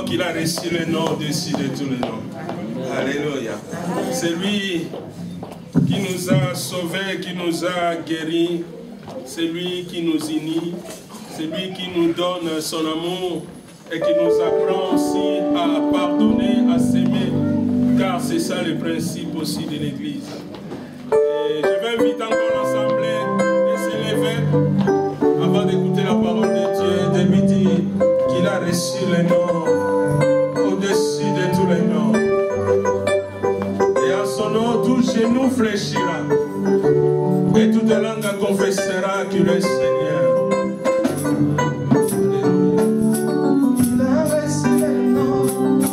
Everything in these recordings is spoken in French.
Qu'il a reçu le nom au-dessus de tous les noms. Alléluia. C'est lui qui nous a sauvés, qui nous a guéris. C'est lui qui nous unit. C'est lui qui nous donne son amour et qui nous apprend aussi à pardonner, à s'aimer. Car c'est ça le principe aussi de l'Église. Et je vais inviter encore l'Assemblée de s'élever avant d'écouter la parole de Dieu, de lui dire qu'il a reçu le nom au-dessus de tous les noms. Et à son nom, tout genou fléchira. Et toute langue confessera qu'il est Seigneur. Il a reçu le nom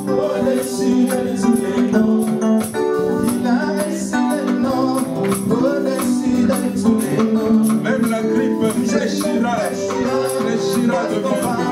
au-dessus de tous les noms. Il a reçu le nom au-dessus de tous les noms. Même la grippe fléchira devant lui.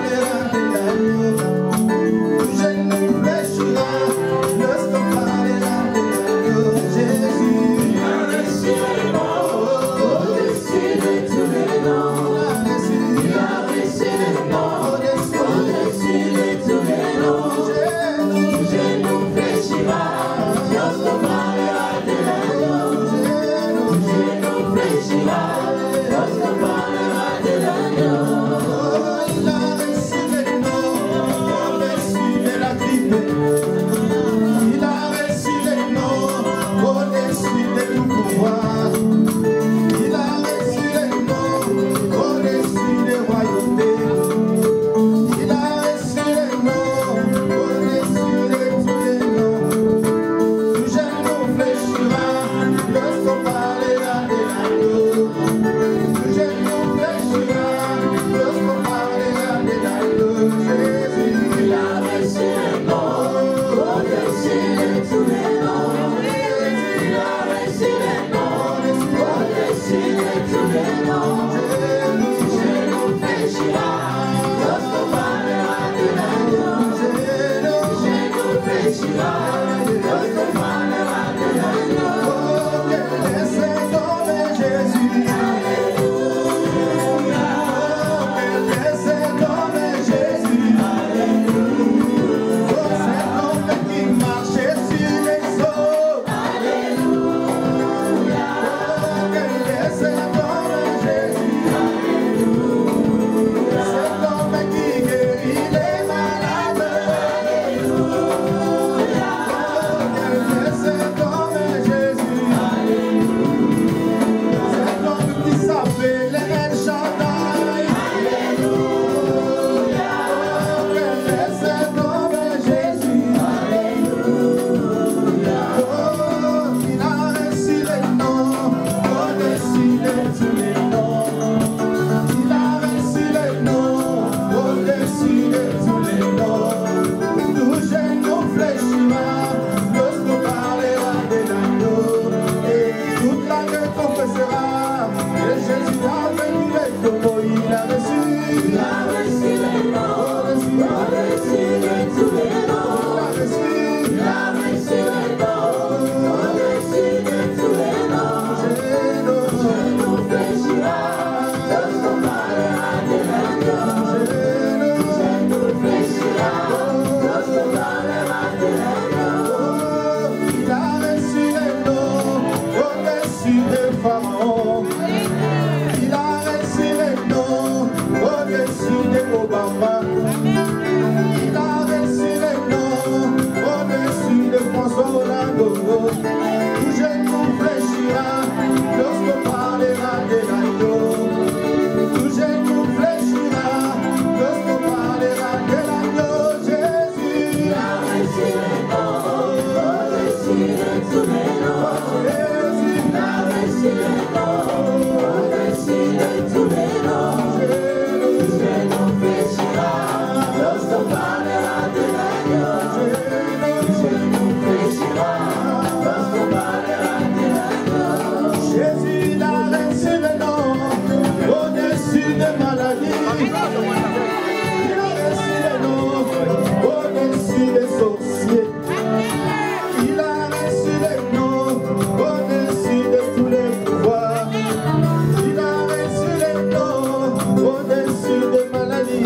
reçu des maladies.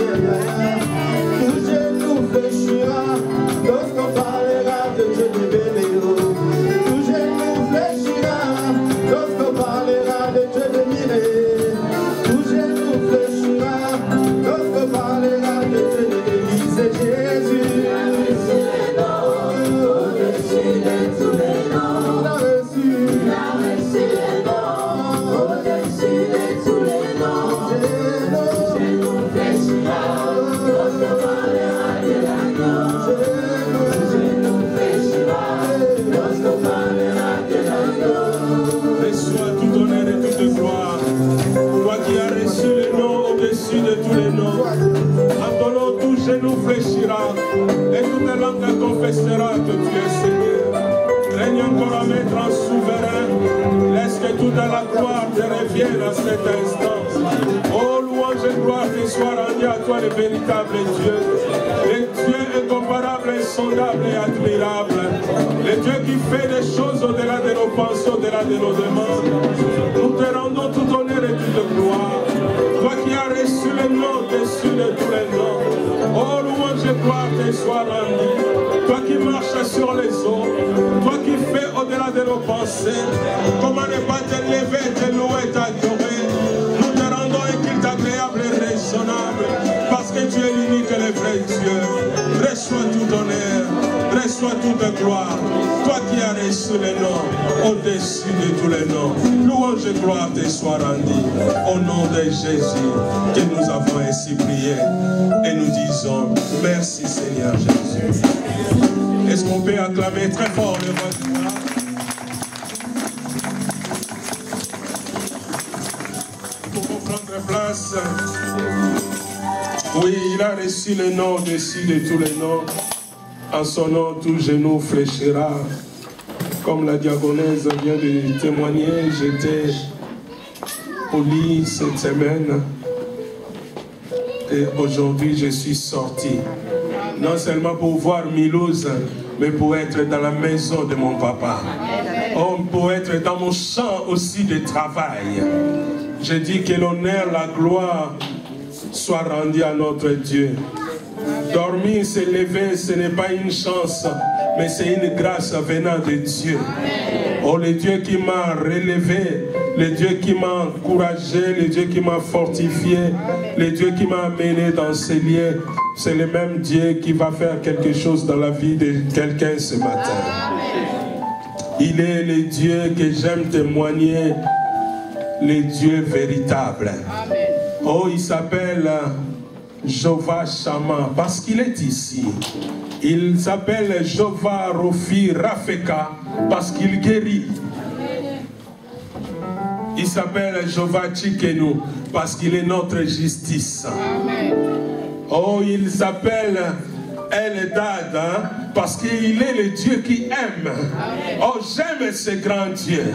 Tout genou fléchira lorsqu'on parlera de Dieu de Béléo. Tout genou fléchira lorsqu'on parlera de Dieu de Miré. Tout genou fléchira lorsqu'on parlera de Dieu de l'Élysée. Jésus. Au-dessus de tous les noms, il a reçu les noms, au-dessus de tous les noms, genou fléchira, lorsqu'on parlera de l'agneau, genou fléchira, lorsqu'on parlera de l'agneau. Reçois tout honneur et toute gloire, toi qui as reçu le nom au-dessus de tous les noms. En ton nom, tout genou fléchira et toute langue confessera que tu es Seigneur. Règne encore à mettre en souverain. Laisse que toute la gloire te revienne à cet instant. Oh, louange et gloire te soient rendues à toi, le véritable Dieu. Le Dieu incomparable, insondable et admirable. Le Dieu qui fait des choses au-delà de nos pensées, au-delà de nos demandes. Nous te rendons tout honneur et toute gloire. Toi qui as reçu le nom dessus de tous les noms. Oh, louange et gloire te soient rendues. Toi qui marches sur les eaux. Toi qui fais au-delà de nos pensées. Comment ne pas te lever, te louer, t'adorer. Nous te rendons un culte agréable et raisonnable. Parce que tu es l'unique et le vrai Dieu. Reçois tout honneur. Reçois toute gloire. Toi qui as reçu les noms au-dessus de tous les noms. Louange et gloire te soient rendues. Au nom de Jésus que nous avons ainsi prié. Et nous disons merci Seigneur Jésus. Est-ce qu'on peut acclamer très fort le roi du roi? Nous pouvons prendre place. Oui, il a reçu le nom au-dessus de tous les noms. En son nom, tout genou fléchira. Comme la diaconaise vient de témoigner, j'étais au lit cette semaine. Et aujourd'hui, je suis sorti. Non seulement pour voir Milouz, mais pour être dans la maison de mon papa. Oh, pour être dans mon champ aussi de travail. Je dis que l'honneur, la gloire soit rendue à notre Dieu. Dormir, se lever, ce n'est pas une chance, mais c'est une grâce venant de Dieu. Oh, le Dieu qui m'a relevé, le Dieu qui m'a encouragé, le Dieu qui m'a fortifié, le Dieu qui m'a amené dans ces lieux, c'est le même Dieu qui va faire quelque chose dans la vie de quelqu'un ce matin. Il est le Dieu que j'aime témoigner, le Dieu véritable. Oh, il s'appelle Jehovah Shammah, parce qu'il est ici. Il s'appelle Jehovah Rofi Rafeka, parce qu'il guérit. Il s'appelle Jehovah Tchikenu, parce qu'il est notre justice. Oh, il s'appelle Eldad, hein, parce qu'il est le Dieu qui aime. Oh, j'aime ce grand Dieu.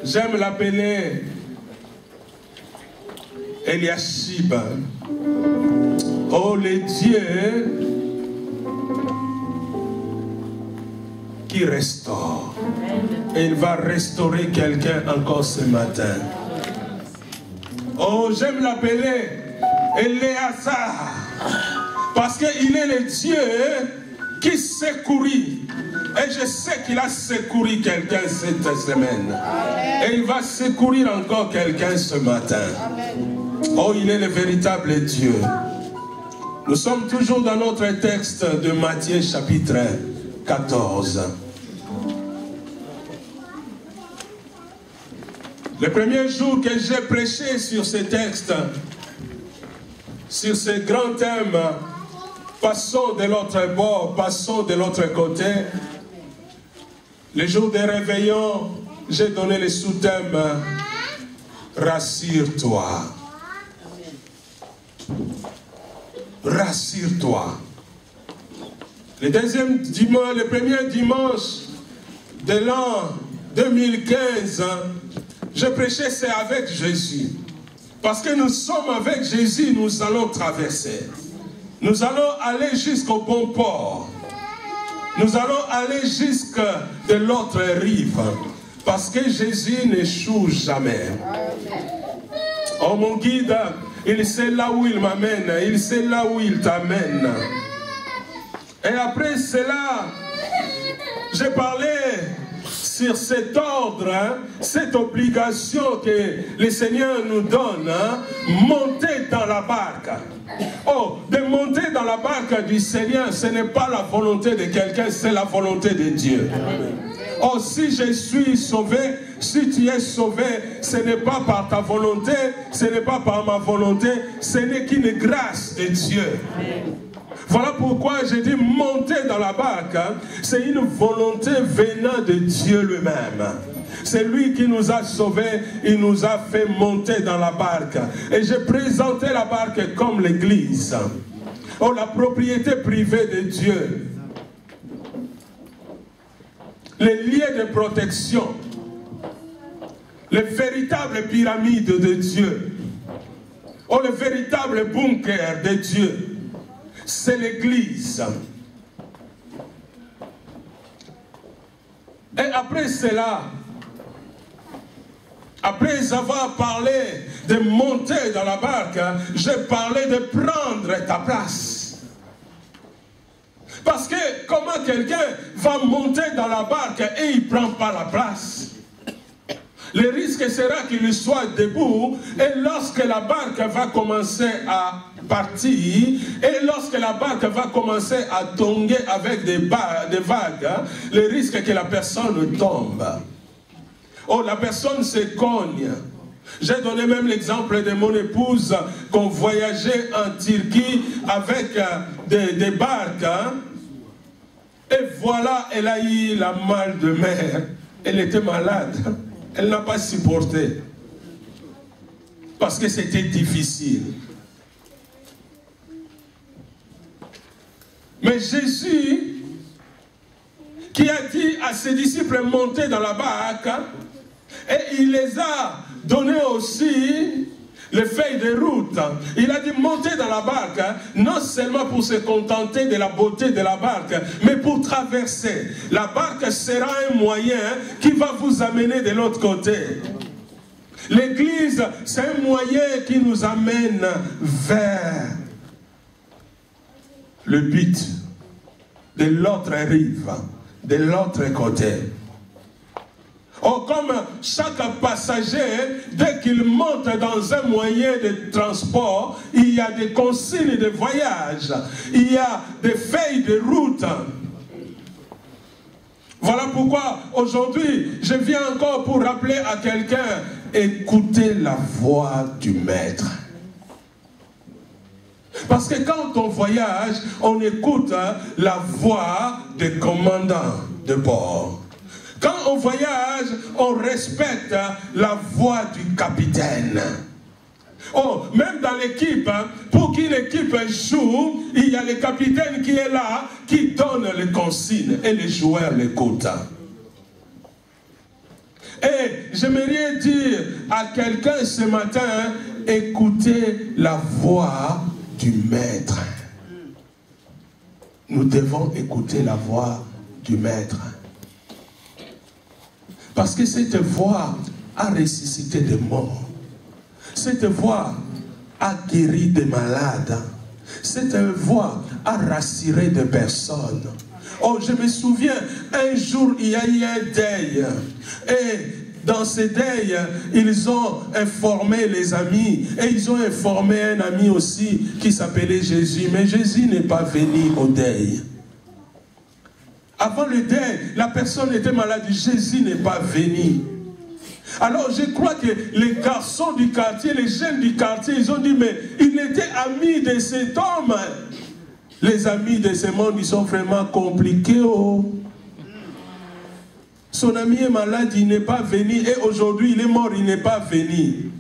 J'aime l'appeler Eliashib. Oh, le Dieu qui restaure. Et il va restaurer quelqu'un encore ce matin. Oh, j'aime l'appeler Eléazar. Parce qu'il est le Dieu qui secourit. Et je sais qu'il a secouru quelqu'un cette semaine. Et il va secourir encore quelqu'un ce matin. Oh, il est le véritable Dieu. Nous sommes toujours dans notre texte de Matthieu chapitre 14. Le premier jour que j'ai prêché sur ce texte, sur ce grand thème, passons de l'autre bord, passons de l'autre côté. Le jour des réveillons, j'ai donné le sous-thème rassure-toi. Rassure-toi. Le deuxième dimanche, le premier dimanche de l'an 2015, je prêchais, c'est avec Jésus. Parce que nous sommes avec Jésus, nous allons traverser. Nous allons aller jusqu'au bon port. Nous allons aller jusqu'à de l'autre rive. Parce que Jésus n'échoue jamais. Oh mon guide, il sait là où il m'amène, il sait là où il t'amène. Et après cela, j'ai parlé sur cet ordre, cette obligation que le Seigneur nous donne, monter dans la barque. Oh, de monter dans la barque du Seigneur, ce n'est pas la volonté de quelqu'un, c'est la volonté de Dieu. Oh, si je suis sauvé, si tu es sauvé, ce n'est pas par ta volonté, ce n'est pas par ma volonté, ce n'est qu'une grâce de Dieu. Voilà pourquoi j'ai dit monter dans la barque, c'est une volonté venant de Dieu lui-même. C'est lui qui nous a sauvés, il nous a fait monter dans la barque. Et j'ai présenté la barque comme l'église. Oh, la propriété privée de Dieu. Les lieux de protection. Les véritables pyramides de Dieu. Oh, le véritable bunker de Dieu. C'est l'église. Et après cela, après avoir parlé de monter dans la barque, j'ai parlé de prendre ta place. Parce que comment quelqu'un va monter dans la barque et il ne prend pas la place? Le risque sera qu'il soit debout et lorsque la barque va commencer à partir et lorsque la barque va commencer à tomber avec des vagues, le risque est que la personne tombe. Oh, la personne se cogne. J'ai donné même l'exemple de mon épouse qu'on voyageait en Turquie avec des barques. Et voilà, elle a eu la mal de mer. Elle était malade. Elle n'a pas supporté. Parce que c'était difficile. Mais Jésus, qui a dit à ses disciples de monter dans la barque, et il les a donné aussi les feuilles de route. Il a dit monter dans la barque, non seulement pour se contenter de la beauté de la barque, mais pour traverser. La barque sera un moyen qui va vous amener de l'autre côté. L'église, c'est un moyen qui nous amène vers le but de l'autre rive, de l'autre côté. Oh, comme chaque passager, dès qu'il monte dans un moyen de transport, il y a des consignes de voyage, il y a des feuilles de route. Voilà pourquoi aujourd'hui, je viens encore pour rappeler à quelqu'un, écoutez la voix du maître. Parce que quand on voyage, on écoute la voix du commandant de bord. Quand on voyage, on respecte la voix du capitaine. Oh, même dans l'équipe, pour qu'une équipe joue, il y a le capitaine qui est là, qui donne les consignes et les joueurs l'écoutent. Et j'aimerais dire à quelqu'un ce matin, écoutez la voix du maître. Nous devons écouter la voix du maître. Parce que cette voix a ressuscité des morts. Cette voix a guéri des malades. Cette voix a rassuré des personnes. Oh, je me souviens, un jour, il y a eu un deuil. Et dans ce deuil, ils ont informé les amis. Et ils ont informé un ami aussi qui s'appelait Jésus. Mais Jésus n'est pas venu au deuil. Avant le deuil, la personne était malade. Jésus n'est pas venu. Alors je crois que les garçons du quartier, les jeunes du quartier, ils ont dit, mais il était ami de cet homme. Les amis de ce monde, ils sont vraiment compliqués. Oh. Son ami est malade, il n'est pas venu. Et aujourd'hui, il est mort, il n'est pas venu.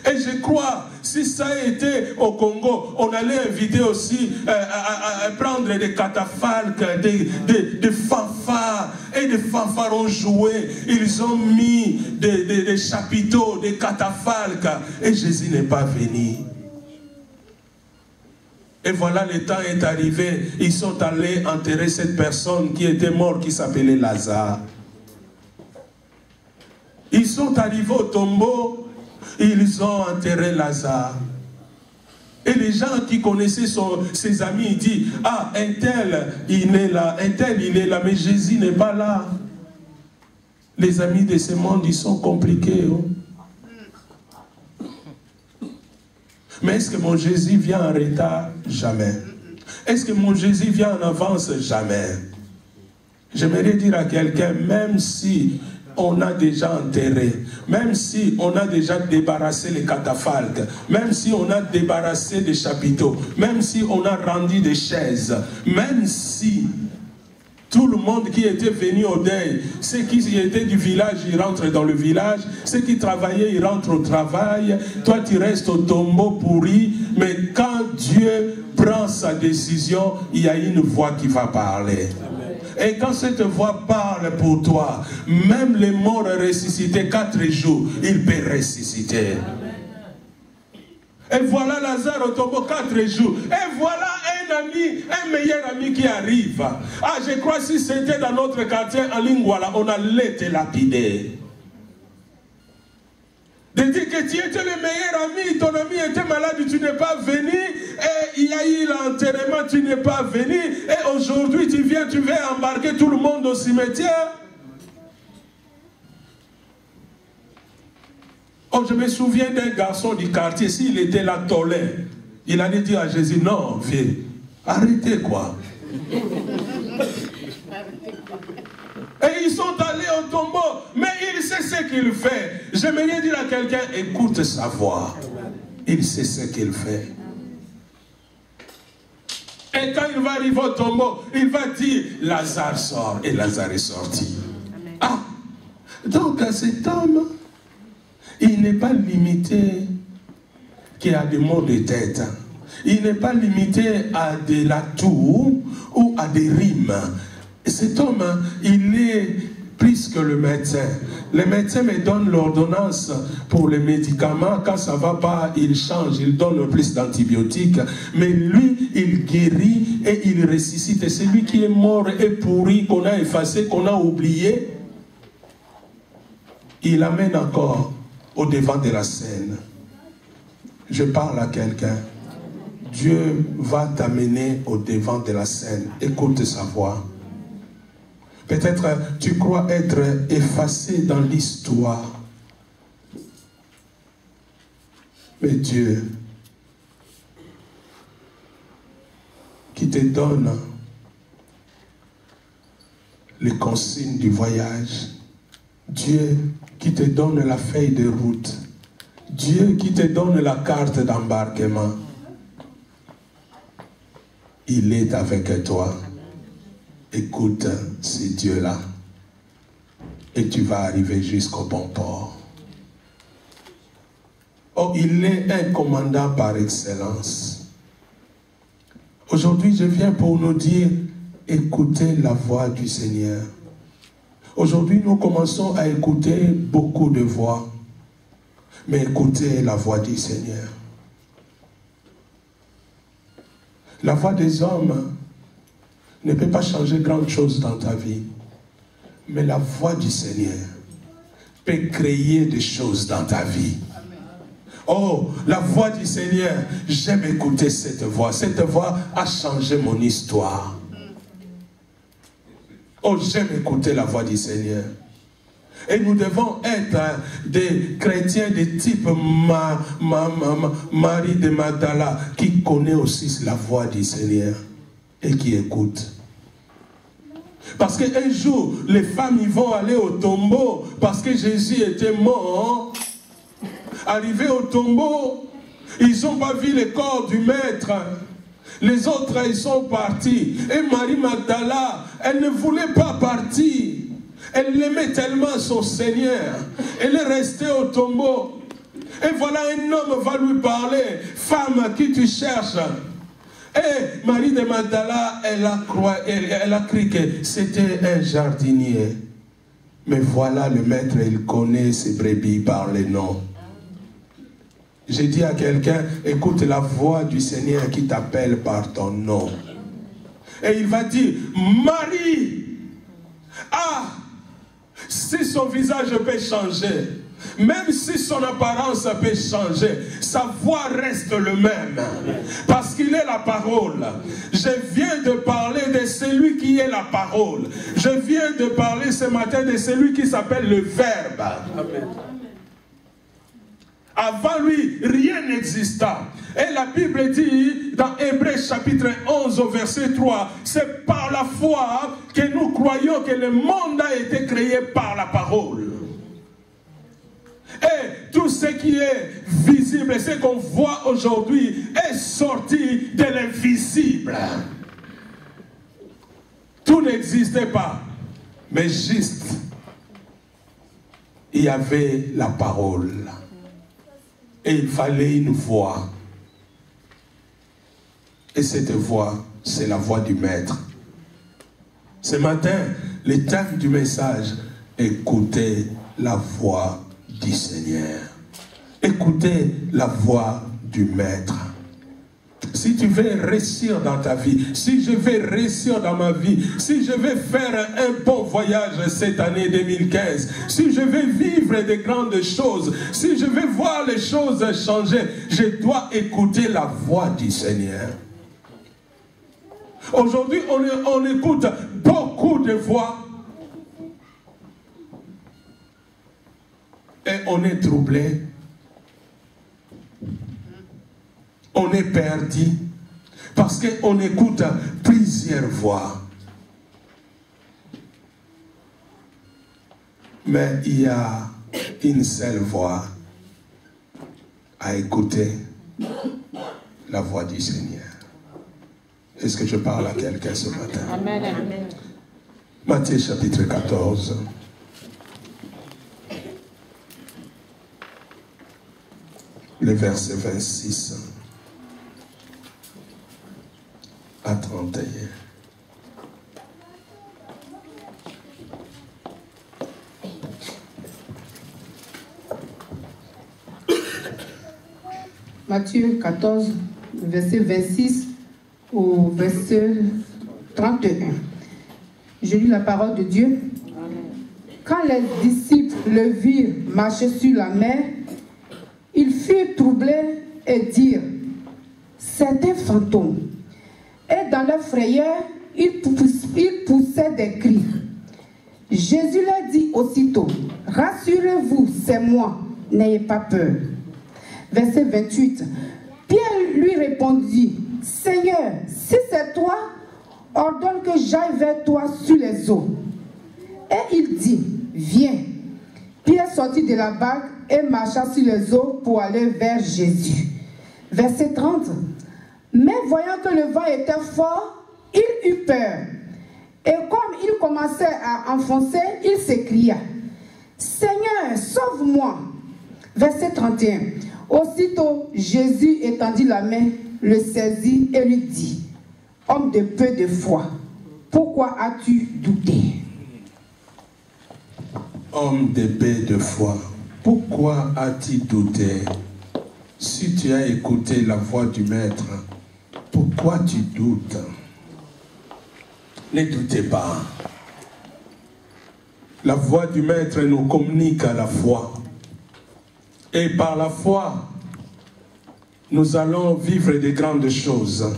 Et je crois, si ça a été au Congo, on allait inviter aussi à prendre des catafalques, des fanfares. Et des fanfares ont joué. Ils ont mis des chapiteaux, des catafalques. Et Jésus n'est pas venu. Et voilà, le temps est arrivé. Ils sont allés enterrer cette personne qui était morte, qui s'appelait Lazare. Ils sont arrivés au tombeau. ils ont enterré Lazare. Et les gens qui connaissaient ses amis, ils disent, ah, un tel, il est là, un tel, il est là, mais Jésus n'est pas là. Les amis de ce monde, ils sont compliqués. Oh. Mais est-ce que mon Jésus vient en retard? Jamais. Est-ce que mon Jésus vient en avance? Jamais. J'aimerais dire à quelqu'un, même si on a déjà enterré, même si on a déjà débarrassé les catafalques, même si on a débarrassé des chapiteaux, même si on a rendu des chaises, même si tout le monde qui était venu au deuil, ceux qui étaient du village, ils rentrent dans le village, ceux qui travaillaient, ils rentrent au travail, toi tu restes au tombeau pourri, mais quand Dieu prend sa décision, il y a une voix qui va parler. Et quand cette voix parle pour toi, même les morts ressuscités 4 jours, il peut ressusciter. Et voilà Lazare au tombeau 4 jours. Et voilà un ami, un meilleur ami qui arrive. Ah, je crois que si c'était dans notre quartier en Lingwala, on allait te lapider. De dire que tu étais le meilleur ami, ton ami était malade, tu n'es pas venu, et il y a eu l'enterrement, tu n'es pas venu, et aujourd'hui tu viens, tu veux embarquer tout le monde au cimetière. Oh, je me souviens d'un garçon du quartier, s'il était là, tolé, il allait dire à Jésus, non, vieux, arrêtez quoi. Et ils sont allés au tombeau, mais il sait ce qu'il fait. J'aimerais dire à quelqu'un, écoute sa voix. Il sait ce qu'il fait. Et quand il va arriver au tombeau, il va dire, Lazare sort. Et Lazare est sorti. Amen. Ah, donc cet homme, il n'est pas limité qu'à des maux de tête. Il n'est pas limité à de la toux ou à des rimes. Cet homme, il est plus que le médecin. Le médecin me donne l'ordonnance pour les médicaments. Quand ça ne va pas, il change, il donne plus d'antibiotiques. Mais lui, il guérit et il ressuscite. Et celui qui est mort et pourri, qu'on a effacé, qu'on a oublié, il amène encore au devant de la scène. Je parle à quelqu'un. Dieu va t'amener au devant de la scène. Écoute sa voix. Peut-être tu crois être effacé dans l'histoire. Mais Dieu, qui te donne les consignes du voyage, Dieu qui te donne la feuille de route, Dieu qui te donne la carte d'embarquement, il est avec toi. Écoute ce Dieu-là et tu vas arriver jusqu'au bon port. Oh, il est un commandant par excellence. Aujourd'hui, je viens pour nous dire, écoutez la voix du Seigneur. Aujourd'hui, nous commençons à écouter beaucoup de voix, mais écoutez la voix du Seigneur. La voix des hommes ne peut pas changer grand chose dans ta vie. Mais la voix du Seigneur peut créer des choses dans ta vie. Oh, la voix du Seigneur, j'aime écouter cette voix. Cette voix a changé mon histoire. Oh, j'aime écouter la voix du Seigneur. Et nous devons être des chrétiens de type Marie de Magdala qui connaît aussi la voix du Seigneur et qui écoute. Parce qu'un jour, les femmes ils vont aller au tombeau parce que Jésus était mort. Arrivés au tombeau, ils n'ont pas vu le corps du maître. Les autres, ils sont partis. Et Marie Magdala, elle ne voulait pas partir. Elle aimait tellement son Seigneur. Elle est restée au tombeau. Et voilà, un homme va lui parler. Femme, qui tu cherches? Et Marie de Magdala, elle a cru que c'était un jardinier. Mais voilà, le maître, il connaît ses brebis par les noms. J'ai dit à quelqu'un, écoute la voix du Seigneur qui t'appelle par ton nom. Et il va dire, Marie, ah, si son visage peut changer, Même si son apparence peut changer, sa voix reste le même. Parce qu'il est la parole. Je viens de parler de celui qui est la parole. Je viens de parler ce matin de celui qui s'appelle le Verbe. Amen. Avant lui, rien n'exista. Et la Bible dit dans Hébreux chapitre 11 au verset 3, c'est par la foi que nous croyons que le monde a été créé par la parole. Et tout ce qui est visible, ce qu'on voit aujourd'hui, est sorti de l'invisible. Tout n'existait pas, mais juste, il y avait la parole. Et il fallait une voix. Et cette voix, c'est la voix du Maître. Ce matin, le thème du message, écoutez la voix du Seigneur. Écoutez la voix du Maître. Si tu veux réussir dans ta vie, si je veux réussir dans ma vie, si je veux faire un bon voyage cette année 2015, si je veux vivre de grandes choses, si je veux voir les choses changer, je dois écouter la voix du Seigneur. Aujourd'hui, on écoute beaucoup de voix et on est troublé. On est perdu parce qu'on écoute plusieurs voix. Mais il y a une seule voix à écouter, la voix du Seigneur. Est-ce que je parle à quelqu'un ce matin? Amen. Amen. Matthieu chapitre 14. Le verset 26. À 31. Matthieu 14, verset 26 au verset 31. Je lis la parole de Dieu. Quand les disciples le virent marcher sur la mer, ils furent troublés et dirent, c'est un fantôme. Et dans leur frayeur, ils poussaient des cris. Jésus leur dit aussitôt, rassurez-vous, c'est moi, n'ayez pas peur. Verset 28. Pierre lui répondit, Seigneur, si c'est toi, ordonne que j'aille vers toi sur les eaux. Et il dit, viens. Pierre sortit de la barque et marcha sur les eaux pour aller vers Jésus. Verset 30. Mais voyant que le vent était fort, il eut peur. Et comme il commençait à enfoncer, il s'écria, Seigneur, sauve-moi. Verset 31. Aussitôt, Jésus étendit la main, le saisit et lui dit, homme de peu de foi, pourquoi as-tu douté? Homme de peu de foi, pourquoi as-tu douté? Si tu as écouté la voix du Maître, pourquoi tu doutes? Ne doutez pas. La voix du Maître nous communique à la foi. Et par la foi, nous allons vivre de grandes choses.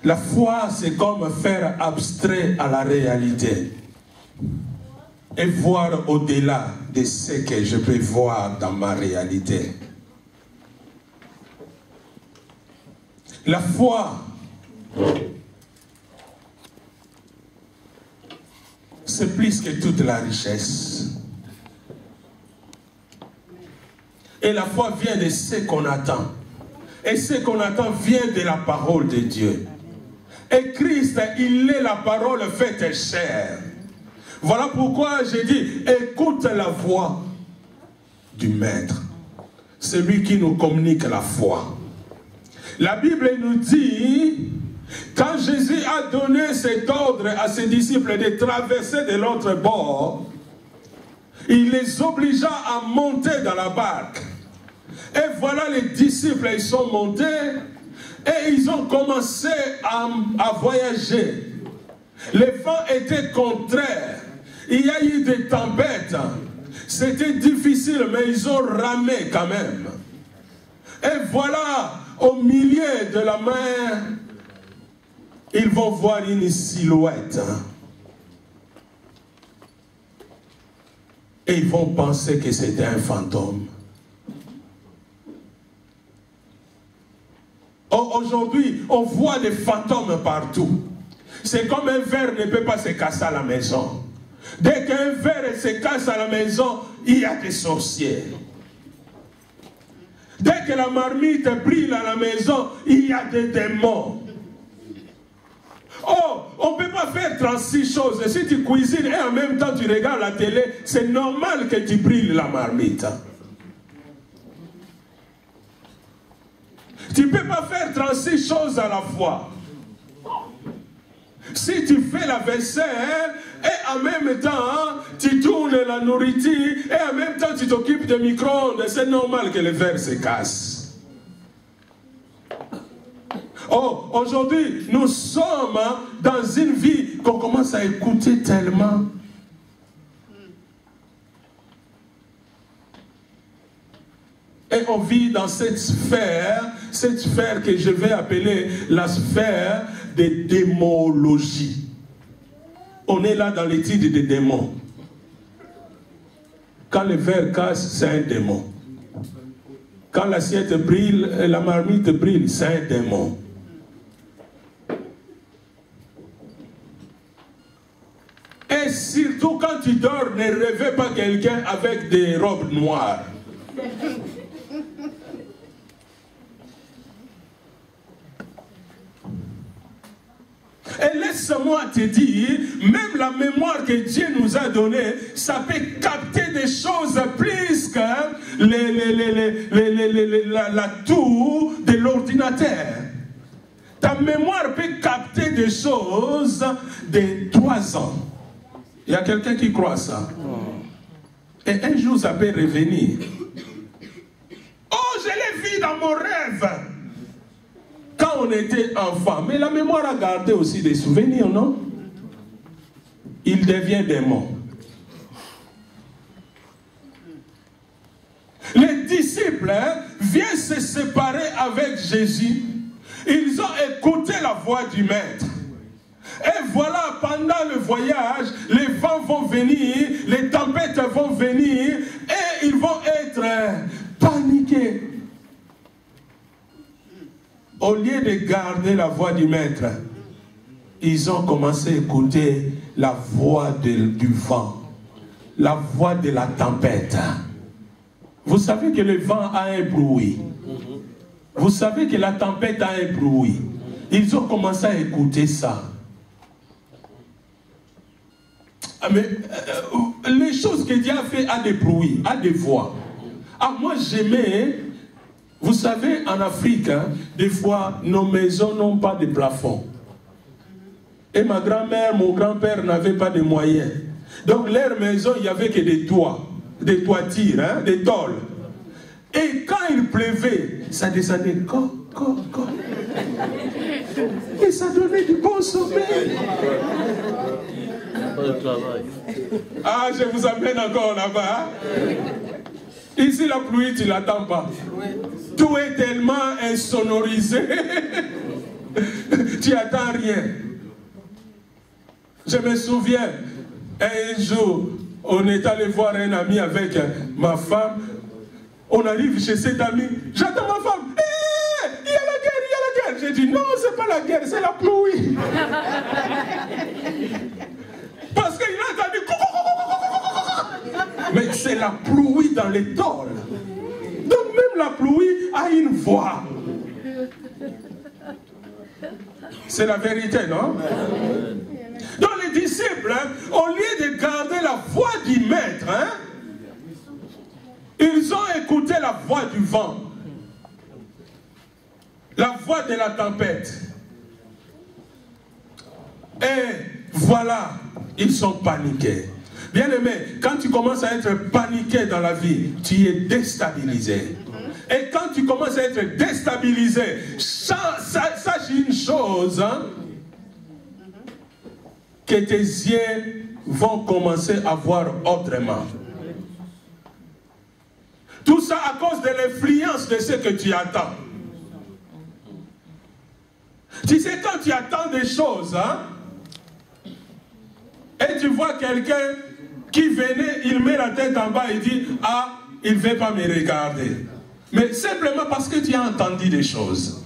La foi, c'est comme faire abstrait à la réalité et voir au-delà de ce que je peux voir dans ma réalité. La foi, c'est plus que toute la richesse. Et la foi vient de ce qu'on attend. Et ce qu'on attend vient de la parole de Dieu. Et Christ, il est la parole faite chair. Voilà pourquoi j'ai dit, écoute la voix du Maître. C'est lui qui nous communique la foi. La Bible nous dit, quand Jésus a donné cet ordre à ses disciples de traverser de l'autre bord, il les obligea à monter dans la barque. Et voilà, les disciples, ils sont montés et ils ont commencé à voyager. Le vent était contraire. Il y a eu des tempêtes. C'était difficile, mais ils ont ramé quand même. Et voilà, au milieu de la mer, ils vont voir une silhouette. Et ils vont penser que c'était un fantôme. Aujourd'hui, on voit des fantômes partout. C'est comme un verre ne peut pas se casser à la maison. Dès qu'un verre se casse à la maison, il y a des sorciers. Dès que la marmite brille à la maison, il y a des démons. Oh, on ne peut pas faire 36 choses. Si tu cuisines et en même temps tu regardes la télé, c'est normal que tu brilles la marmite. Tu ne peux pas faire 36 choses à la fois. Si tu fais la vaisselle et en même temps tu tournes la nourriture et en même temps tu t'occupes de micro-ondes, c'est normal que le verre se casse. Oh, aujourd'hui, nous sommes dans une vie qu'on commence à écouter tellement. Et on vit dans cette sphère que je vais appeler la sphère de démonologie. On est là dans l'étude des démons. Quand le verre casse, c'est un démon. Quand l'assiette brille, la marmite brille, c'est un démon. Et surtout quand tu dors, ne rêvez pas quelqu'un avec des robes noires. Et laisse-moi te dire, même la mémoire que Dieu nous a donnée, ça peut capter des choses plus que la tour de l'ordinateur. Ta mémoire peut capter des choses de 3 ans. Il y a quelqu'un qui croit ça. Et un jour, ça peut revenir. Oh, je l'ai vu dans mon rêve. Quand on était enfant. Mais la mémoire a gardé aussi des souvenirs, non? Il devient démon. Les disciples viennent se séparer avec Jésus. Ils ont écouté la voix du Maître. Et voilà, pendant le voyage, les vents vont venir, les tempêtes vont venir, et ils vont être paniqués. Au lieu de garder la voix du Maître, ils ont commencé à écouter la voix du vent, la voix de la tempête. Vous savez que le vent a un bruit. Vous savez que la tempête a un bruit. Ils ont commencé à écouter ça. Mais les choses que Dieu a fait a des bruits, a des voix. Ah, moi j'aimais, vous savez, en Afrique, hein, des fois, nos maisons n'ont pas de plafond. Et ma grand-mère, mon grand-père n'avaient pas de moyens. Donc leur maison, il n'y avait que des toits, des toitures, hein, des tôles. Et quand il pleuvait, ça descendait, et ça donnait du bon sommeil. Ah, je vous amène encore là-bas. Ici, la pluie, tu ne l'attends pas. Tout est tellement insonorisé. Tu n'attends rien. Je me souviens, un jour, on est allé voir un ami avec ma femme. On arrive chez cet ami. J'attends ma femme. Il y a la guerre, il y a la guerre. J'ai dit, non, ce n'est pas la guerre, c'est la pluie. Parce qu'il a entendu. Mais c'est la pluie dans les tôles. Donc même la pluie a une voix. C'est la vérité, non? Donc les disciples, hein, au lieu de garder la voix du Maître, hein, ils ont écouté la voix du vent. La voix de la tempête. Et voilà, ils sont paniqués. Bien aimé, quand tu commences à être paniqué dans la vie, tu es déstabilisé. Et quand tu commences à être déstabilisé, sache une chose, hein, que tes yeux vont commencer à voir autrement. Tout ça à cause de l'influence de ce que tu attends. Tu sais, quand tu attends des choses, hein, et tu vois quelqu'un qui venait, il met la tête en bas et dit, ah, il ne veut pas me regarder. Mais simplement parce que tu as entendu des choses.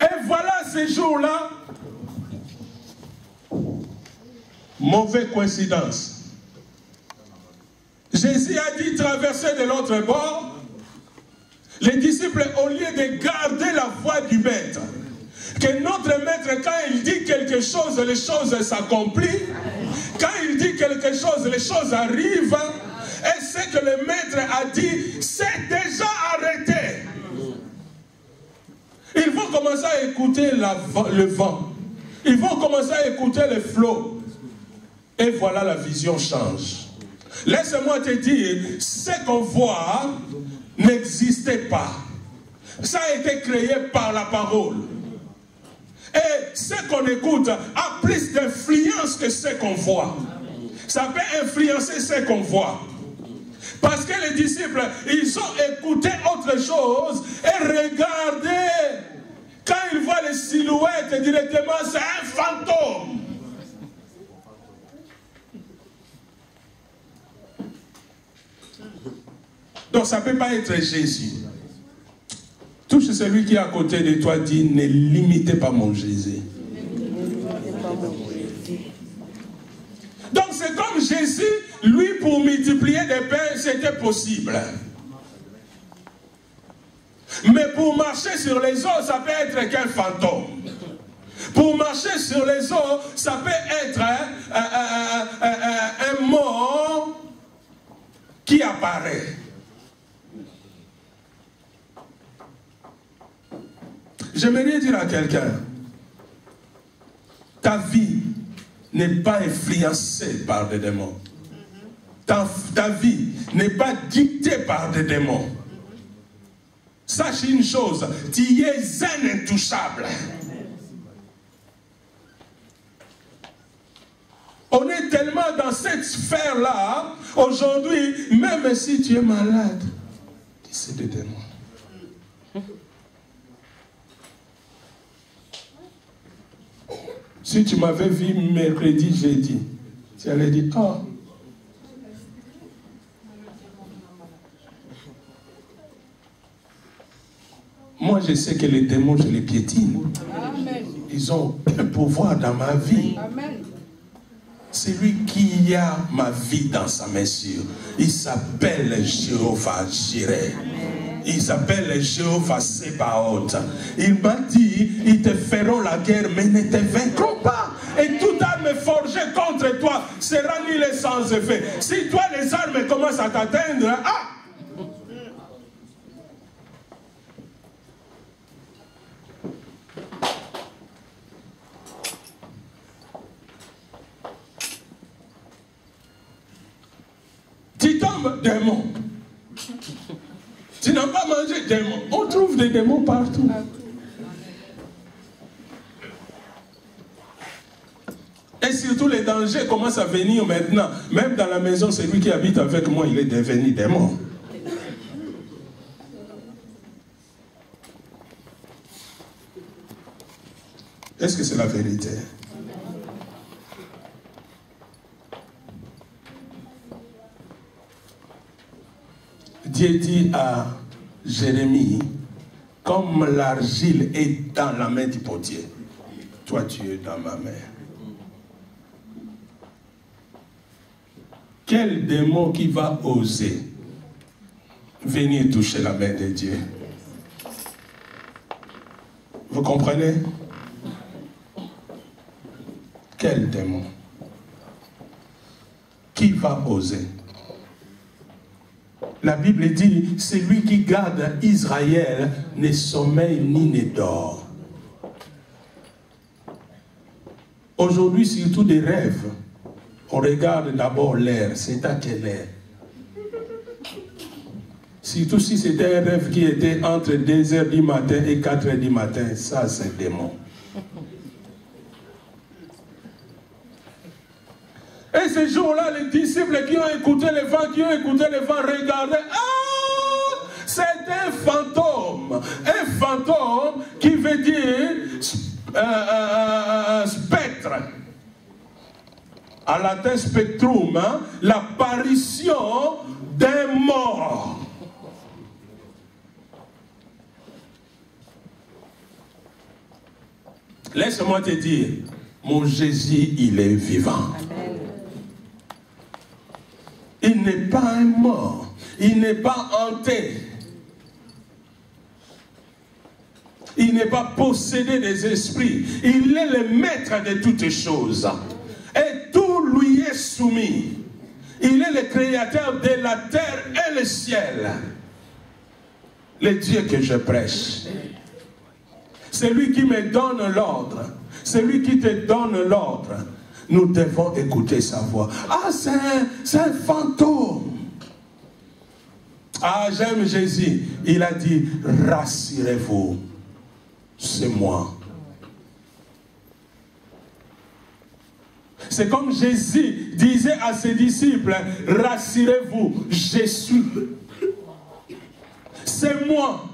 Et voilà ces jours-là, mauvaise coïncidence. Jésus a dit traverser de l'autre bord. Les disciples, au lieu de garder la voie du maître, que notre maître, quand il dit quelque chose, les choses s'accomplissent. Quand il dit quelque chose, les choses arrivent. Et ce que le maître a dit, c'est déjà arrêté. Ils vont commencer à écouter le vent. Ils vont commencer à écouter le flot. Et voilà, la vision change. Laisse-moi te dire, ce qu'on voit n'existait pas. Ça a été créé par la parole. Et ce qu'on écoute a plus d'influence que ce qu'on voit. Ça peut influencer ce qu'on voit. Parce que les disciples, ils ont écouté autre chose et regardé. Quand ils voient les silhouettes directement, c'est un fantôme. Donc ça ne peut pas être Jésus. Touche celui qui est à côté de toi, dit, ne limitez pas mon Jésus. Donc c'est comme Jésus, lui, pour multiplier des pains, c'était possible. Mais pour marcher sur les eaux, ça peut être qu'un fantôme. Pour marcher sur les eaux, ça peut être un mot qui apparaît. J'aimerais dire à quelqu'un, ta vie n'est pas influencée par des démons. Ta vie n'est pas dictée par des démons. Sache une chose, tu es un intouchable. On est tellement dans cette sphère-là, aujourd'hui, même si tu es malade, c'est des démons. Si tu m'avais vu mercredi, jeudi, tu allais dire, oh. Moi, je sais que les démons, je les piétine. Amen. Ils ont un pouvoir dans ma vie. Amen. C'est lui qui a ma vie dans sa mesure. Il s'appelle Jéhovah Jireh. Il s'appelle Jéhovah Sébaoth. Il m'a dit, ils te feront la guerre, mais ne te vaincront pas. Et toute arme forgée contre toi sera nulle et sans effet. Si toi, les armes commencent à t'atteindre, ah! Tu tombes, démon. Tu n'as pas mangé démon. On trouve des démons partout. Et surtout les dangers commencent à venir maintenant. Même dans la maison, celui qui habite avec moi, il est devenu démon. Est-ce que c'est la vérité? Dieu dit à Jérémie, comme l'argile est dans la main du potier, toi tu es dans ma main. Quel démon qui va oser venir toucher la main de Dieu? Vous comprenez? Quel démon? Qui va oser? La Bible dit, celui qui garde Israël ne sommeille ni ne dort. Aujourd'hui, surtout des rêves, on regarde d'abord l'air, c'est à quelle heure? Surtout si c'était un rêve qui était entre 2h du matin et 4h du matin, ça c'est démon. Et ce jour-là, les disciples qui ont écouté le vent, regardaient, ah, c'est un fantôme. Un fantôme qui veut dire spectre. À latin spectrum, hein, l'apparition d'un mort. Laisse-moi te dire, mon Jésus, il est vivant. Amen. Il n'est pas un mort. Il n'est pas hanté. Il n'est pas possédé des esprits. Il est le maître de toutes choses. Et tout lui est soumis. Il est le créateur de la terre et le ciel. Le Dieu que je prêche. C'est lui qui me donne l'ordre. C'est lui qui te donne l'ordre. Nous devons écouter sa voix. Ah, c'est un fantôme. Ah, j'aime Jésus. Il a dit, rassurez-vous. C'est moi. C'est comme Jésus disait à ses disciples, rassurez-vous, je suis. C'est moi.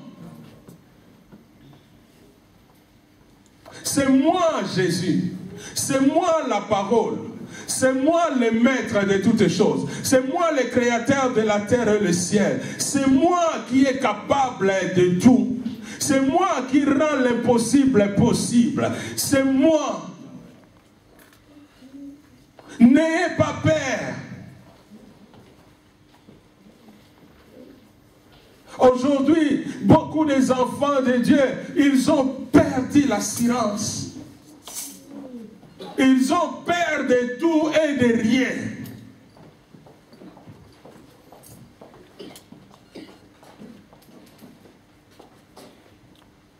C'est moi Jésus. C'est moi la parole. C'est moi le maître de toutes choses. C'est moi le créateur de la terre et le ciel. C'est moi qui est capable de tout. C'est moi qui rend l'impossible possible. C'est moi. N'ayez pas peur. Aujourd'hui, beaucoup des enfants de Dieu, ils ont perdu l'assurance. Ils ont peur de tout et de rien.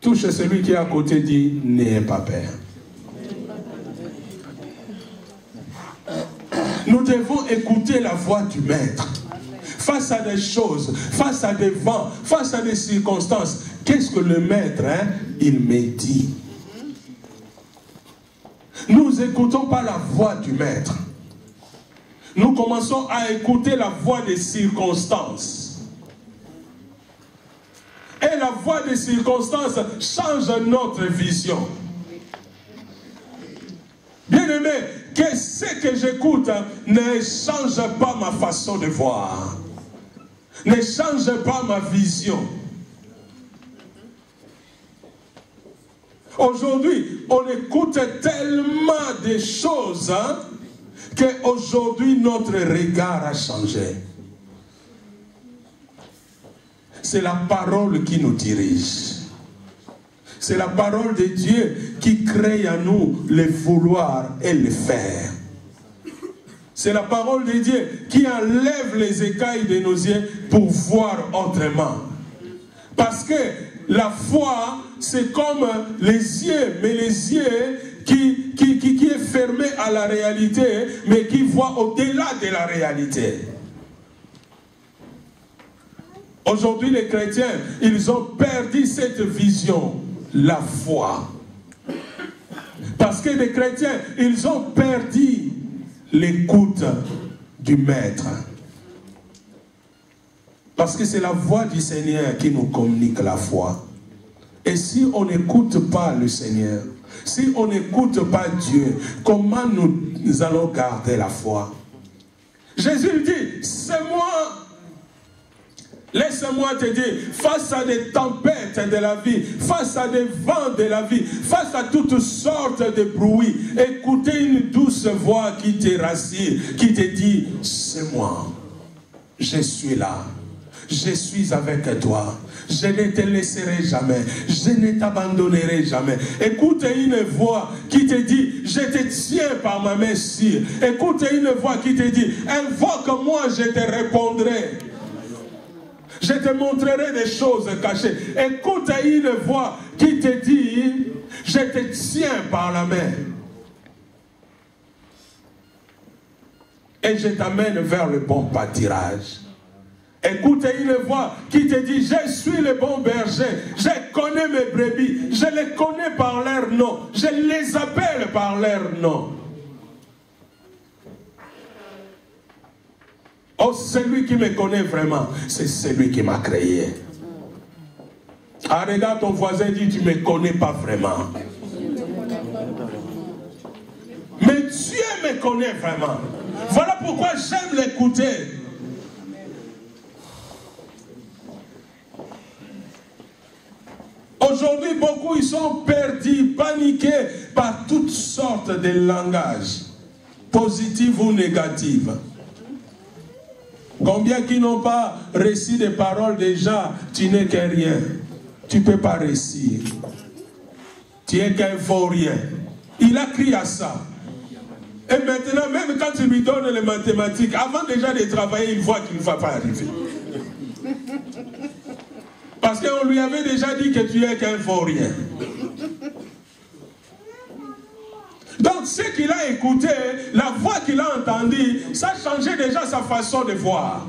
Touche celui qui est à côté, dit, n'ayez pas peur. Nous devons écouter la voix du Maître. Face à des choses, face à des vents, face à des circonstances, qu'est-ce que le Maître, il me dit? Nous n'écoutons pas la voix du Maître. Nous commençons à écouter la voix des circonstances. Et la voix des circonstances change notre vision. Bien-aimé, que ce que j'écoute ne change pas ma façon de voir. Ne change pas ma vision. Aujourd'hui, on écoute tellement de choses qu'aujourd'hui notre regard a changé. C'est la parole qui nous dirige. C'est la parole de Dieu qui crée en nous le vouloir et le faire. C'est la parole de Dieu qui enlève les écailles de nos yeux pour voir autrement. Parce que la foi, c'est comme les yeux, mais les yeux qui est fermé à la réalité, mais qui voit au-delà de la réalité. Aujourd'hui, les chrétiens, ils ont perdu cette vision, la foi. Parce que les chrétiens, ils ont perdu l'écoute du Maître. Parce que c'est la voix du Seigneur qui nous communique la foi. Et si on n'écoute pas le Seigneur, si on n'écoute pas Dieu, comment nous allons garder la foi? Jésus dit, c'est moi. Laisse-moi te dire, face à des tempêtes de la vie, face à des vents de la vie, face à toutes sortes de bruits, écoutez une douce voix qui te rassure, qui te dit, c'est moi, je suis là, je suis avec toi, je ne te laisserai jamais, je ne t'abandonnerai jamais. Écoute une voix qui te dit, je te tiens par ma main sûre. Écoute une voix qui te dit, invoque-moi, je te répondrai. Je te montrerai des choses cachées. Écoute une voix qui te dit, je te tiens par la main. Et je t'amène vers le bon pâturage. Écoute une voix qui te dit, je suis le bon berger. Je connais mes brebis. Je les connais par leur nom. Je les appelle par leur nom. Oh, celui qui me connaît vraiment, c'est celui qui m'a créé. Ah, regarde ton voisin, dit, tu ne me connais pas vraiment. Mais Dieu me connaît vraiment. Voilà pourquoi j'aime l'écouter. Aujourd'hui, beaucoup ils sont perdus, paniqués par toutes sortes de langages, positifs ou négatifs. Combien qui n'ont pas reçu des paroles déjà, tu n'es qu'un rien. Tu ne peux pas réussir. Tu n'es qu'un faux rien. Il a crié à ça. Et maintenant, même quand tu lui donnes les mathématiques, avant déjà de travailler, il voit qu'il ne va pas arriver. Parce qu'on lui avait déjà dit que tu es qu'un faux rien. Donc ce qu'il a écouté, la voix qu'il a entendue, ça changeait déjà sa façon de voir.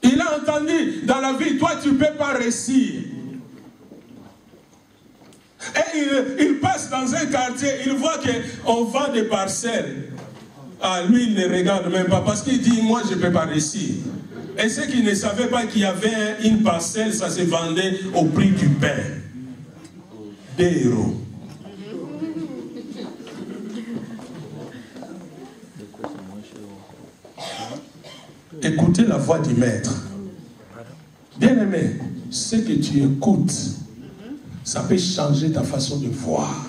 Il a entendu dans la vie, toi tu ne peux pas réussir. Et il passe dans un quartier, il voit qu'on vend des parcelles. Ah, lui il ne regarde même pas parce qu'il dit, moi je ne peux pas réussir. Et ceux qui ne savaient pas qu'il y avait une parcelle, ça se vendait au prix du pain. 2 €. Écoutez la voix du maître. Bien-aimé, ce que tu écoutes, ça peut changer ta façon de voir.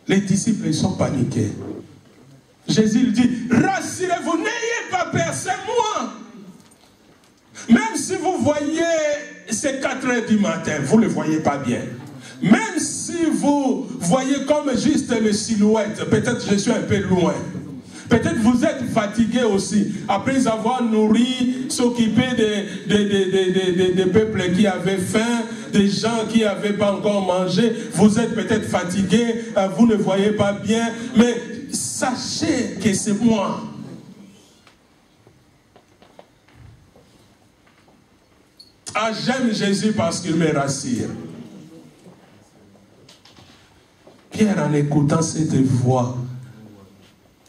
Les disciples sont paniqués. Jésus lui dit, rassurez-vous, n'ayez pas peur, c'est moi. Même si vous voyez, c'est 4 heures du matin, vous ne le voyez pas bien. Même si vous voyez comme juste le silhouette, peut-être je suis un peu loin. Peut-être vous êtes fatigué aussi. Après avoir nourri, s'occuper des peuples qui avaient faim, des gens qui n'avaient pas encore mangé. Vous êtes peut-être fatigué, vous ne voyez pas bien. Mais sachez que c'est moi. Ah, j'aime Jésus parce qu'il me rassure. Pierre, en écoutant cette voix,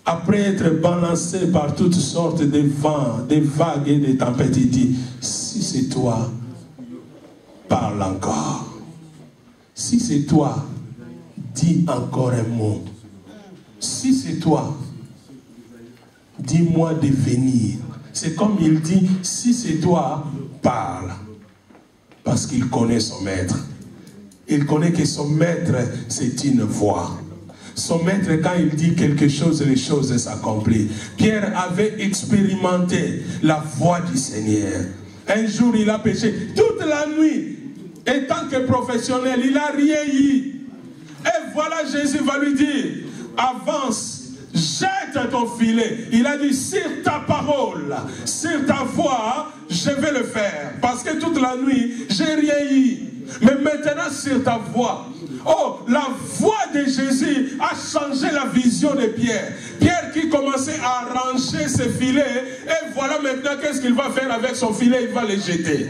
après être balancé par toutes sortes de vents, des vagues et des tempêtes, il dit, si c'est toi, parle encore. Si c'est toi, dis encore un mot. Si c'est toi, dis-moi de venir. C'est comme il dit, si c'est toi, parle. Parce qu'il connaît son maître. Il connaît que son maître, c'est une voix. Son maître, quand il dit quelque chose, les choses s'accomplissent. Pierre avait expérimenté la voix du Seigneur. Un jour, il a péché toute la nuit. Et tant que professionnel, il n'a rien eu. Et voilà, Jésus va lui dire, avance, jette ton filet. Il a dit, sur ta parole, sur ta voix, je vais le faire. Parce que toute la nuit, j'ai rien eu. Mais maintenant, sur ta voix. Oh, la voix de Jésus a changé la vision de Pierre. Pierre qui commençait à arranger ses filets. Et voilà maintenant qu'est-ce qu'il va faire avec son filet. Il va les jeter.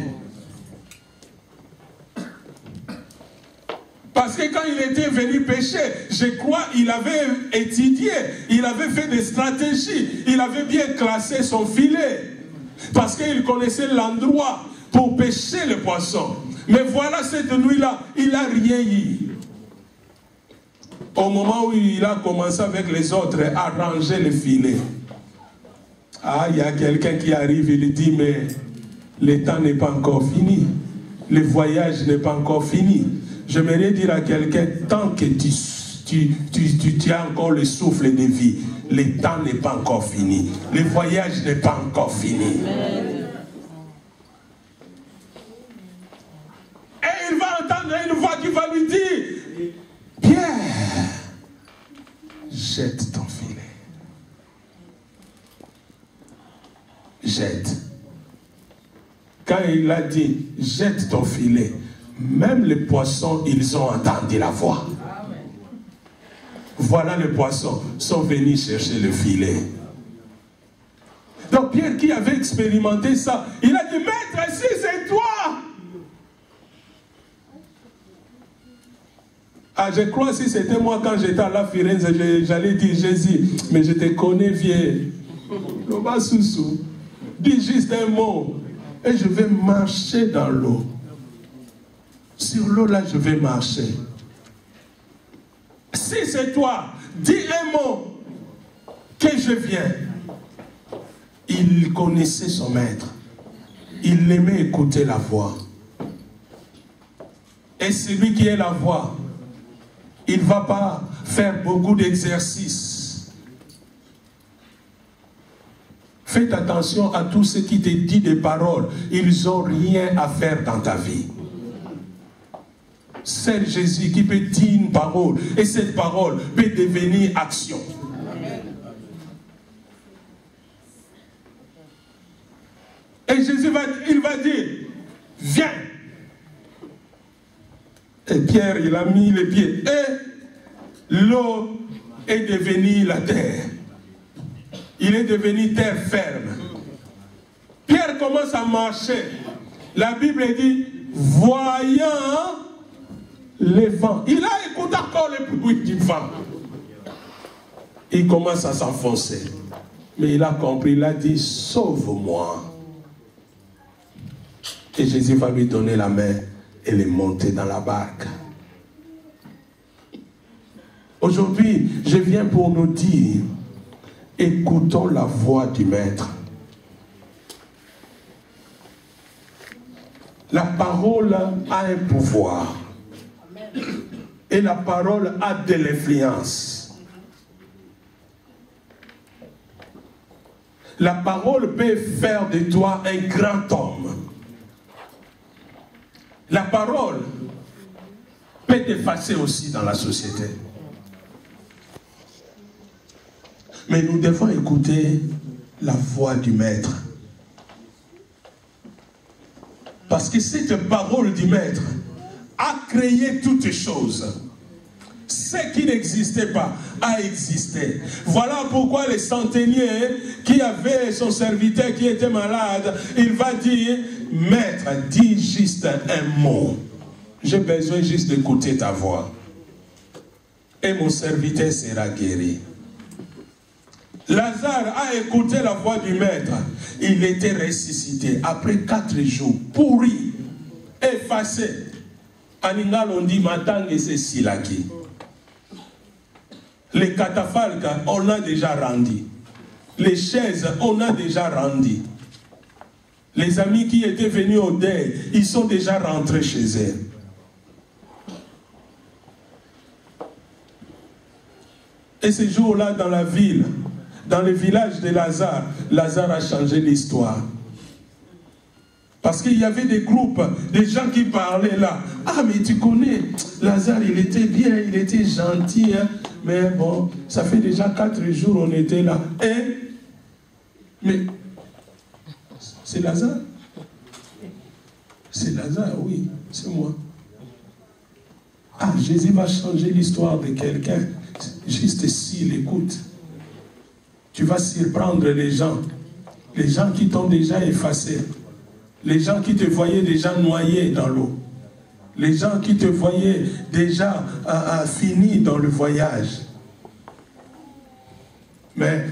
Parce que quand il était venu pêcher, je crois qu'il avait étudié. Il avait fait des stratégies. Il avait bien classé son filet. Parce qu'il connaissait l'endroit pour pêcher le poisson. Mais voilà, cette nuit-là, il n'a rien eu. Au moment où il a commencé avec les autres à ranger le filet. Ah, il y a quelqu'un qui arrive, il dit, mais le temps n'est pas encore fini. Le voyage n'est pas encore fini. J'aimerais dire à quelqu'un, tant que tu as encore le souffle de vie, le temps n'est pas encore fini. Le voyage n'est pas encore fini. Et il va entendre une voix qui va lui dire, Pierre, jette ton filet. Jette. Quand il a dit, jette ton filet, même les poissons, ils ont entendu la voix. Voilà, les poissons sont venus chercher le filet. Donc, Donc Pierre qui avait expérimenté ça, il a dit, maître, si c'est toi. Ah, je crois que si c'était moi quand j'étais à la Firenze, j'allais dire Jésus, mais je te connais vieille. Loba Soussou, dis juste un mot et je vais marcher dans l'eau. Sur l'eau là, je vais marcher. Si c'est toi, dis un mot que je viens. Il connaissait son maître. Il aimait écouter la voix. Et celui qui est la voix, il ne va pas faire beaucoup d'exercices. Faites attention à tous ceux qui te disent des paroles. Ils n'ont rien à faire dans ta vie. C'est Jésus qui peut dire une parole. Et cette parole peut devenir action. Et Jésus il va dire, viens. Et Pierre, il a mis les pieds. Et l'eau est devenue la terre. Il est devenu terre ferme. Pierre commence à marcher. La Bible dit, voyant les vents. Il a écouté encore le bruit du vent. Il commence à s'enfoncer. Mais il a compris, il a dit, sauve-moi. Et Jésus va lui donner la main. Elle est montée dans la barque. Aujourd'hui, je viens pour nous dire, écoutons la voix du Maître. La parole a un pouvoir. Et la parole a de l'influence. La parole peut faire de toi un grand homme. La parole peut t'effacer aussi dans la société. Mais nous devons écouter la voix du Maître. Parce que cette parole du Maître a créé toutes choses. Ce qui n'existait pas a existé. Voilà pourquoi le centenier qui avait son serviteur qui était malade, il va dire, maître, dis juste un mot. J'ai besoin juste d'écouter ta voix. Et mon serviteur sera guéri. Lazare a écouté la voix du maître. Il était ressuscité après 4 jours, pourri, effacé. Aningal on dit Matang et c'est Silaki. Les catafalques, on a déjà rendu. Les chaises, on a déjà rendu. Les amis qui étaient venus au deuil, ils sont déjà rentrés chez eux. Et ce jour-là, dans la ville, dans le village de Lazare, Lazare a changé l'histoire. Parce qu'il y avait des groupes, des gens qui parlaient là. Ah, mais tu connais, Lazare, il était bien, il était gentil. Hein? Mais bon, ça fait déjà 4 jours on était là. Et, mais, c'est Lazare? C'est Lazare, oui, c'est moi. Ah, Jésus va changer l'histoire de quelqu'un. Juste s'il écoute. Tu vas surprendre les gens qui t'ont déjà effacé. Les gens qui te voyaient déjà noyé dans l'eau. Les gens qui te voyaient déjà fini dans le voyage. Mais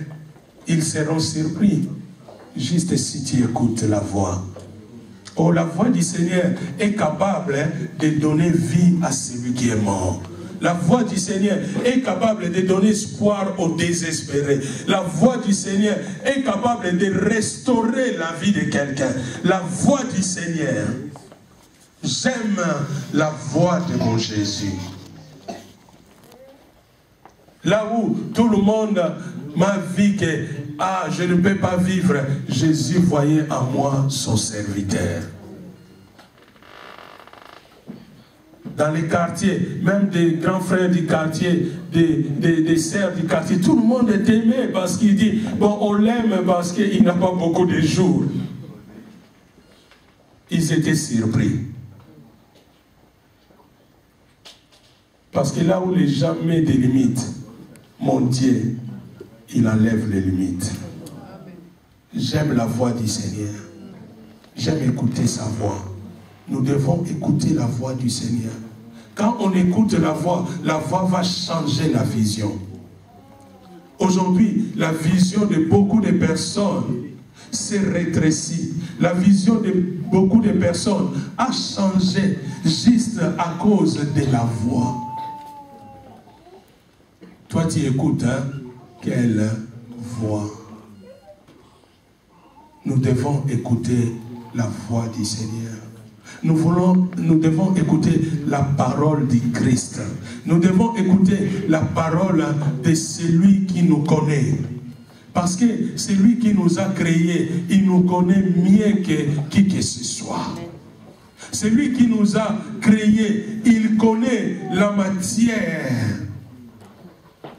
ils seront surpris juste si tu écoutes la voix. Oh, la voix du Seigneur est capable de donner vie à celui qui est mort. La voix du Seigneur est capable de donner espoir aux désespérés. La voix du Seigneur est capable de restaurer la vie de quelqu'un. La voix du Seigneur. J'aime la voix de mon Jésus. Là où tout le monde m'a vu que je ne peux pas vivre, Jésus voyait en moi son serviteur. Dans les quartiers, même des grands frères du quartier, des sœurs du quartier, tout le monde est aimé parce qu'il dit, bon, on l'aime parce qu'il n'a pas beaucoup de jours. Ils étaient surpris. Parce que là où les gens mettent des limites, mon Dieu, il enlève les limites. j'aime la voix du Seigneur. J'aime écouter sa voix. Nous devons écouter la voix du Seigneur. Quand on écoute la voix va changer la vision. Aujourd'hui, la vision de beaucoup de personnes s'est rétrécie. La vision de beaucoup de personnes a changé juste à cause de la voix. Toi, tu écoutes, hein? Quelle voix? Nous devons écouter la voix du Seigneur. Nous devons écouter la parole du Christ. Nous devons écouter la parole de celui qui nous connaît. Parce que celui qui nous a créés, il nous connaît mieux que qui que ce soit. Celui qui nous a créés, il connaît la matière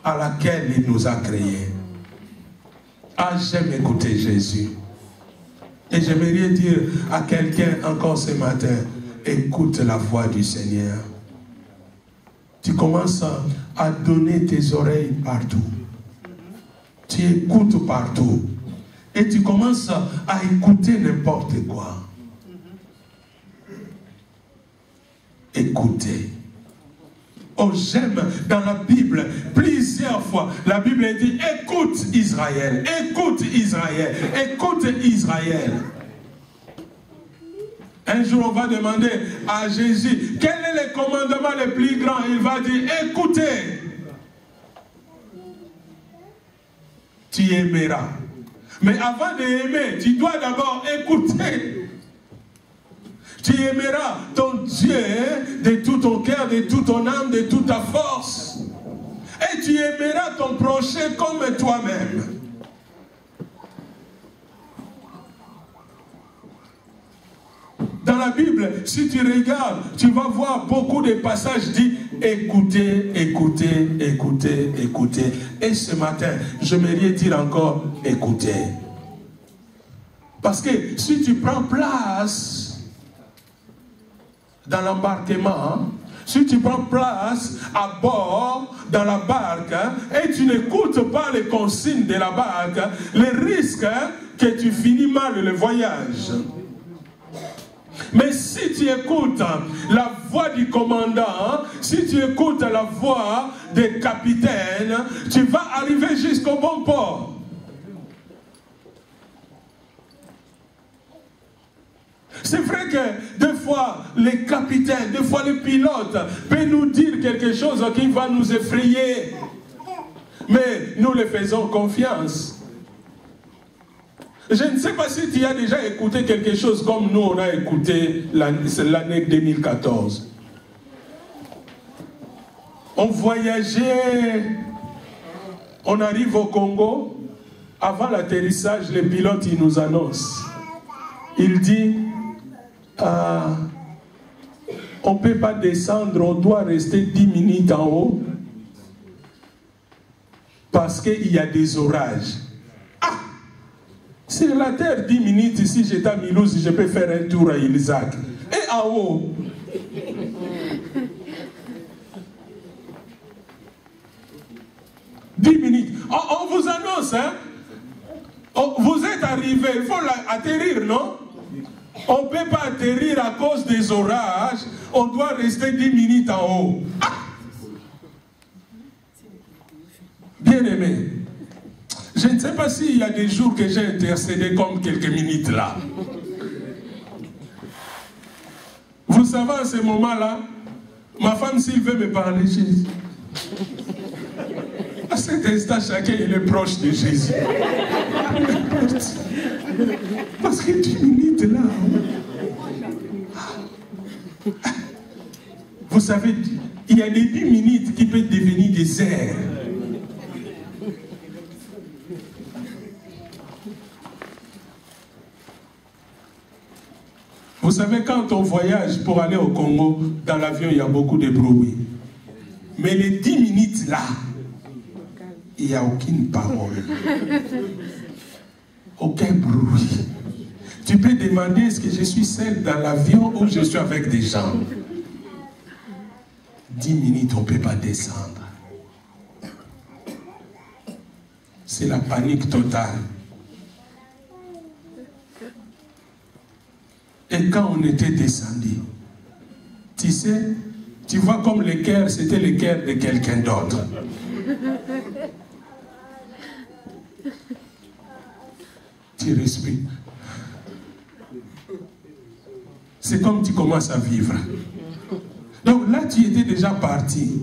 à laquelle il nous a créés. Ah, j'aime écouter Jésus. Et j'aimerais dire à quelqu'un encore ce matin, écoute la voix du Seigneur. Tu commences à donner tes oreilles partout. Tu écoutes partout. Et tu commences à écouter n'importe quoi. Écoutez. Oh, j'aime dans la Bible, plusieurs fois, la Bible dit, écoute Israël, écoute Israël, écoute Israël. Un jour, on va demander à Jésus, quel est le commandement le plus grand? Il va dire, écoutez. Tu aimeras. Mais avant d'aimer, tu dois d'abord écouter. Tu aimeras ton Dieu de tout ton cœur, de toute ton âme, de toute ta force. Et tu aimeras ton prochain comme toi-même. Dans la Bible, si tu regardes, tu vas voir beaucoup de passages dit écoutez, écoutez, écoutez, écoutez. Et ce matin, j'aimerais dire encore écoutez. Parce que si tu prends place dans l'embarquement, si tu prends place à bord dans la barque et tu n'écoutes pas les consignes de la barque, le risque que tu finis mal le voyage. Mais si tu écoutes la voix du commandant, si tu écoutes la voix des capitaines, tu vas arriver jusqu'au bon port. C'est vrai que des fois, les capitaines, des fois les pilotes peuvent nous dire quelque chose qui va nous effrayer. Mais nous les faisons confiance. Je ne sais pas si tu as déjà écouté quelque chose comme nous on a écouté l'année 2014. On voyageait, on arrive au Congo. Avant l'atterrissage, les pilotes ils nous annoncent. Il dit... on ne peut pas descendre, on doit rester 10 minutes en haut parce qu'il y a des orages. Ah! Sur la terre, 10 minutes, si j'étais à Milouz, je peux faire un tour à Ilzac. Et en haut, « 10 minutes. On vous annonce, hein? Vous êtes arrivé, il faut atterrir, non? On ne peut pas atterrir à cause des orages. On doit rester 10 minutes en haut. Ah! Bien aimé. Je ne sais pas s'il y a des jours que j'ai intercédé comme quelques minutes là. Vous savez, à ce moment-là, ma femme, s'il veut me parler, Jésus. À cet instant, chacun il est proche de Jésus. Parce que 10 minutes là. Vous savez, il y a des 10 minutes qui peuvent devenir des heures. Vous savez, quand on voyage pour aller au Congo, dans l'avion, il y a beaucoup de bruit. Mais les 10 minutes là, il n'y a aucune parole. Aucun bruit. Tu peux demander, est-ce que je suis seul dans l'avion ou je suis avec des gens? 10 minutes, on ne peut pas descendre. C'est la panique totale. Et quand on était descendu, tu sais, tu vois comme le cœur, c'était le cœur de quelqu'un d'autre. Tu respires. C'est comme tu commences à vivre. Donc là, tu étais déjà parti.